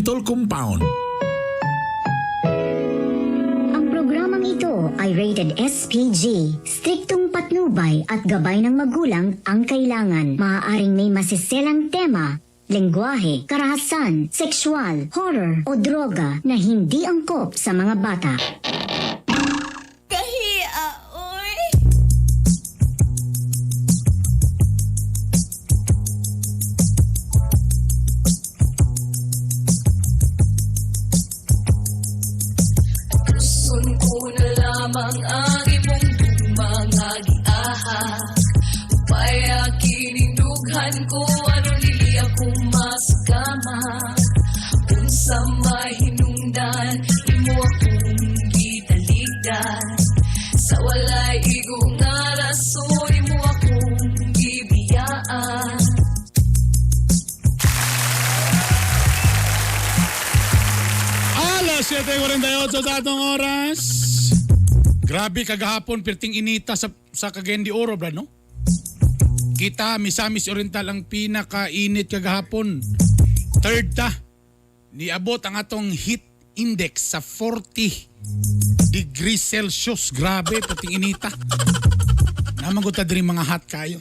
Dental Compound. Ang programang ito ay rated SPG. Striktong patnubay at gabay ng magulang ang kailangan. Maaaring may masiselang tema, lengguwahe, karahasan, sexual, horror o droga na hindi angkop sa mga bata. Oy! Gusto ko na lamang ang imong mga gi-ahak. Upaya kinindughan ko ano nili akong masgama. Unsa mahinungdan imo akong gitaligdan. Sa walay igong nga rason imo akong gibiyaan. Alas 7:48 sa atong oras. Grabe kagahapon, perting inita sa Cagayan de Oro, brad, no? Kita, Misamis Oriental ang pinakainit kagahapon. Third ta. Niabot ang atong heat index sa 40 degrees Celsius. Grabe, perting inita. Naman ko ta diri mga hot kayo.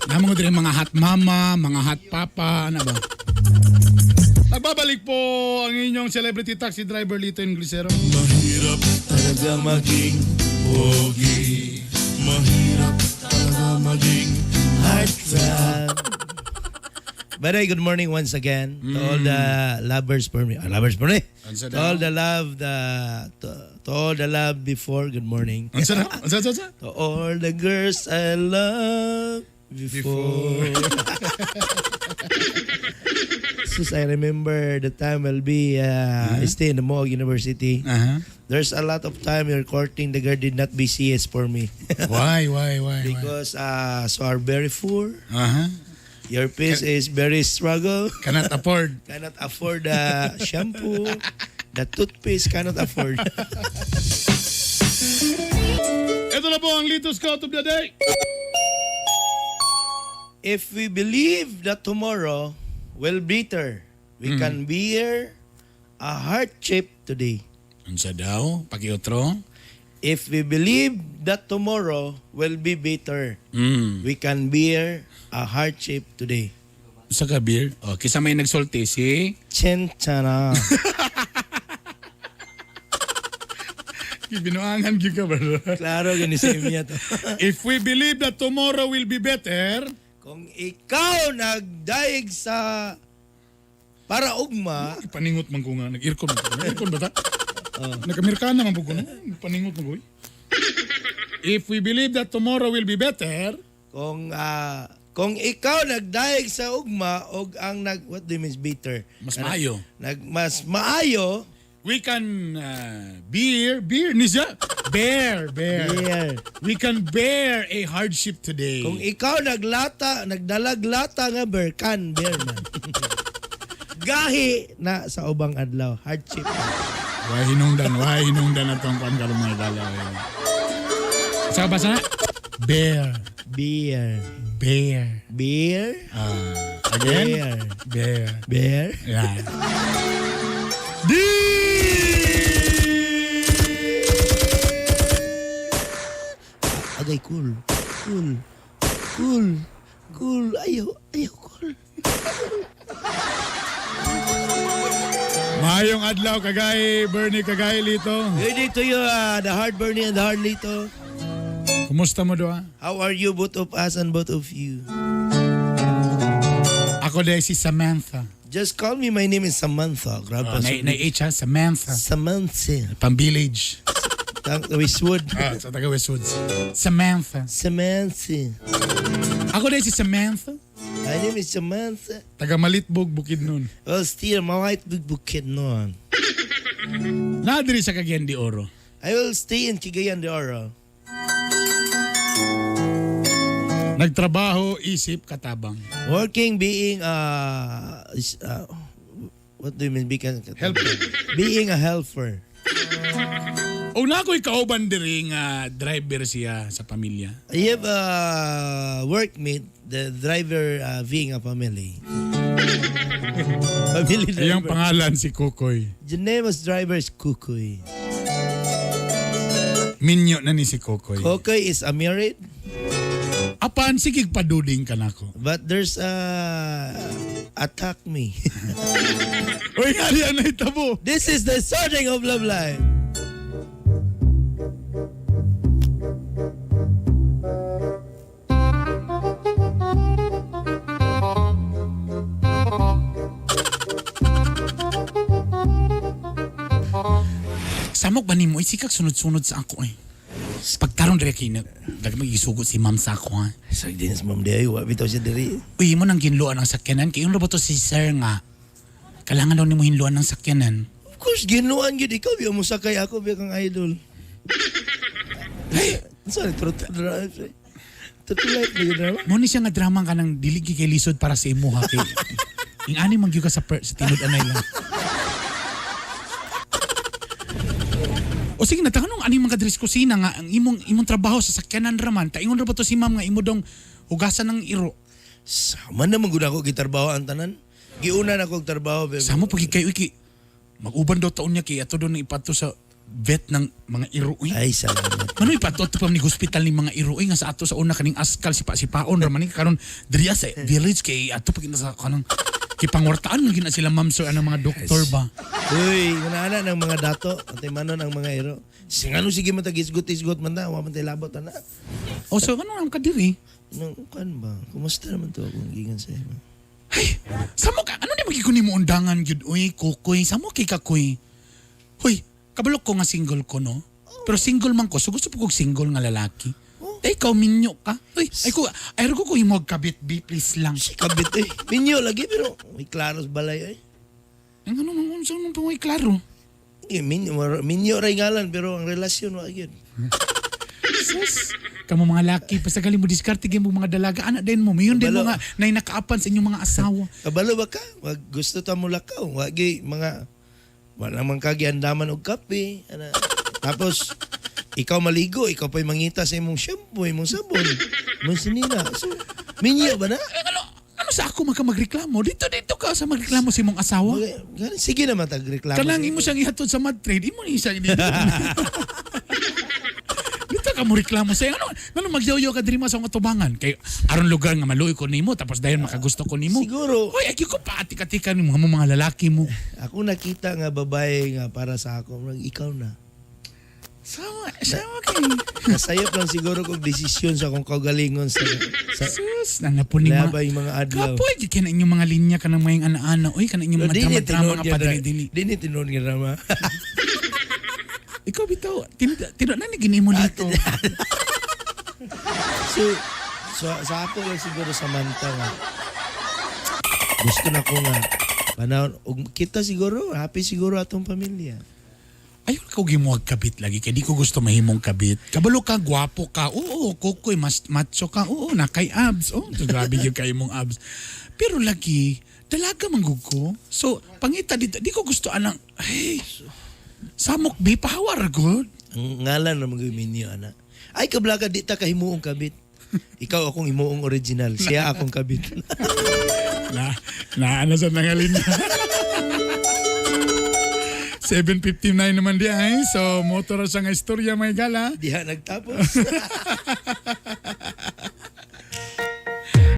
Naman ko diri mga hot mama, mga hot papa, ano ba? Nagbabalik po ang inyong celebrity taxi driver Lito Englisero. Mahirap talaga maging pogi. Mahirap talaga maging heartthrob. But good morning once again to all the lovers for me. Lovers for me. To all the love to all the love before. Good morning. Ansa? To all the girls I love before. Since I remember the time I'll be stay in the Moog University. There's a lot of time you're courting the girl did not be CS for me. Why? Because so are very poor. Your face is very struggle. Cannot afford. Cannot afford the shampoo. The toothpaste cannot afford. Ito na po ang Lito's Quote of the Day. If we believe that tomorrow will better, we can bear a hardship today. Ansa daw? Pakiotro? If we believe that tomorrow will be better, we can bear a hardship today. Sa kabir? O, kisa may nagsulti si... Chenchana. Binuangan gyud ka ba? Klaro ganisim niya to. If we believe that tomorrow will be better, Kung ikaw nagdaig sa para ugma, paningot man ko nga. Nag-aircon man ko. Nag-aircon ba ta? Nag-Amerikana man po ko, no? Paningot man ko. If we believe that tomorrow will be better, kung ikaw nagdaig sa ugma og ang what do you mean bitter? mas maayo. Mas maayo, We can bear We can bear a hardship today. kung ikaw nagdalaglata nga kan bear man. Gahi na sa ubang adlaw, hardship. Why hinungdan atong kuan karon mga dalaw. Sa basa na? Bear. Beer. Again? Bear. Yeah. Agay cool. Ayaw cool. Mayong adlaw kagay Bernie kagay Lito. Ready to you, the hard Bernie and the hard Lito. Kumusta mo doa? How are you, both of us and both of you? Ako dahil si Samantha. Just call me, my name is Samantha. Na H ha, Samantha. Samantha. Pang-village. Westwood. Sa taga Westwood. Samantha. Ako dahil si Samantha. My name is Samantha. Taga Malitbog, Bukidnon. Well, still, mawait bukid noon. Nadiri sa Cagayan de Oro. I will stay in Cagayan de Oro. Nagtrabaho, isip, katabang. Working, being what do you mean? Helper. Being a helper. O na ako'y kauban diri nga driver siya sa pamilya. I have a workmate, the driver being a family. Family Iyang driver. pangalan si Kokoy. The name of driver is KOKOY. Minyo na ni si Kokoy. KOKOY is a married, Apan, sige paduding ka na ko. but there's attack me. Uy, nga yan na itabo. This is the starting of love life. Samok ba ni mo? Isikag sunod-sunod sa ako eh. Pagkaroon rin kayo, dagang mag-isugot si ma'am sa ako ha. Sa dinis ma'am di ay, bitaw siya diri. Uy, mo nang ginluan ng sakyanan. Kaya yung to si sir nga. Kailangan daw ni mo hinluan ng sakyanan. Of course, ginuan gid ikaw, biya mo sakay ako, biya kang idol. Hey! Sorry, true to drive. True to life, biya drama. Mo ni siya nga drama ka ng diligi kay lisod para sa imo ha. Kay, yung ani mangyug ka sa tinud-anay lang. O sige na, tanong ani mga kadris kusina nga, ang imong trabaho sa sakyanan raman, taingon ra ba to si ma'am nga imo dong hugasan ng iro? Sama naman gud ako gitarbaho ang tanan. Giuna na kog trabaho, bebe. Samo pag kayo iki, mag-uban daw taon niya kay ato doon ipato sa vet ng mga iro. Ay, salamat. Mano ipato ato pa ni hospital ni mga iro nga sa ato sa una kaning askal sipa-sipaon raman ni karon diriya sa village kay ato pag sa kanang kipangwartaan nga gina sila ma'am sir ang mga doktor ba. Uy, kunana ng mga dato, at manon ang mga iro. Singano sige man tag-isgot-isgot man ta, wa man tay labot ana. O so ano ang kadiri? Nang kan ba? Kumusta naman to akong gigan sa iyo? Ay, samo ka, ano di magkikunin mo undangan yun? Uy, Kokoy, samo kay Kakoy. Huy, kabalok ko nga single ko, no? Pero single man ko, so gusto po kong single nga lalaki. Ay, ikaw minyo ka. Uy, ay ko himog kabit, B, please lang. Si kabit eh. Minyo lagi pero may klaros balay eh. Ang ano naman, saan mo pa may klaro? Eh, minyo ray ngalan pero ang relasyon wa gyud. Sus, kamo mga laki, pasagali mo diskarte mo mga dalaga, anak din mo. Mayon din mo Kabalo. nga, na nakaapan sa inyong mga asawa. Kabalo ba ka? Wag gusto ta mo lakaw. Wa gyud mga wala man kagiandaman og kape. Ana. Tapos ikaw maligo, ikaw pa'y mangita sa imong shampoo, imong sabon, imong sinina. So, minyo ba na? Ano sa ako magreklamo? Dito ka sa magreklamo sa imong asawa. Sige naman tagreklamo. Kanang imo siyang ihatod sa Madrid, imo ni siyang dito. Dito ka mo reklamo sa ano magyaw-yaw ka diri sa tubangan kay aron lugar nga maluoy ko nimo tapos dayon makagusto ko nimo. Siguro. Hoy, aki ko pa atik-atikan ni mga lalaki mo. Ako nakita nga babae nga para sa ako, ikaw na. Sama kay. Nasayop lang siguro kung desisyon sa akong kaugalingon sa Sus, nang napon ni mga. labay mga adlaw. Kapoy, di ka na inyong mga linya ka ng mayang ana-ana. Uy, ka na inyong mga drama-drama nga pa dili-dili. Di ni tinuod nga drama. Ikaw bitaw, tino na ni ginimo dito. So sa ako lang siguro Samantha nga. Gusto na ko nga panahon ug kita siguro happy siguro atong pamilya. Ayaw ko gimuwag kabit lagi kaya di ko gusto mahimong kabit. Kabalo ka, gwapo ka. Oo, Kokoy, mas macho ka. Oo, nakay abs. Oo, grabe yung kay mong abs. Pero lagi, dalaga manggug ko. So, pangita dito, di ko gusto anang, ay, samok bi, pahawar good. Ang ngalan na mag-minyo ana. Ay kablaga di ta kahimuong kabit. Ikaw akong himuong original, siya akong kabit. Ano sa nangalin na. 7:59 naman di ay. So, motor sa nga istorya may gala. Diha nagtapos.